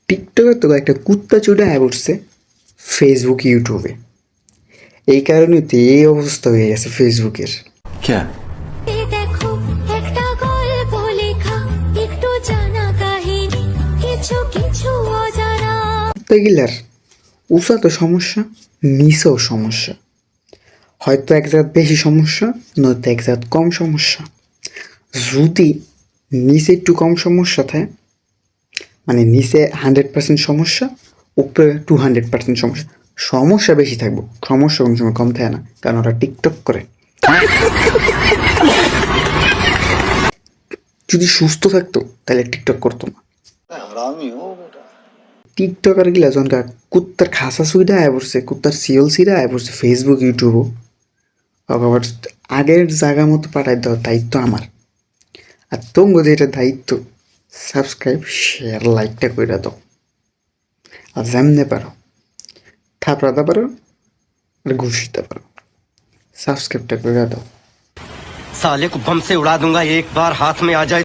টিকটকে তো একটা কুত্তা চুটা আয় উঠছে ফেসবুক ইউটিউবে। এই কারণে তো এই অবস্থা হয়ে গেছে ফেসবুকের। क्या দেখো একটা গল্প লেখা একটু জানা কাহিনী কিছু কিছু অজানা কুত্তাগিলার উষা তো সমস্যা, নিচেও সমস্যা। হয়তো এক জাত বেশি সমস্যা, নয়তো এক জাত কম সমস্যা। যদি নিচে একটু কম সমস্যা থাকে, মানে নিচে 100% সমস্যা, উপরে 200% সমস্যা, সমস্যা বেশি থাকবো, সমস্যা কোনো সময় কম থাকে না, কারণ ওরা টিকটক করে। যদি সুস্থ থাকতো তাহলে টিকটক করতো না। টিকটকার গিলা যখন কুত্তার খাসা সুইডা আয় পড়ছে, কুত্তার সিএলসিরা আয় পড়ছে ফেসবুক ইউটিউবও, আবার আগের জায়গা মতো পাঠাই দেওয়ার দায়িত্ব আমার। আর তোমরা যেটা দায়িত্ব, সাবস্ক্রাইব শেয়ার লাইকটা করে দাও। আর যেমনে পারো থাপড়াতে পারো আর ঘুষ দিতে পারো, সাবস্ক্রাইবটা করে দাও। साले को बम से उड़ा दूंगा एक बार हाथ में आ जाए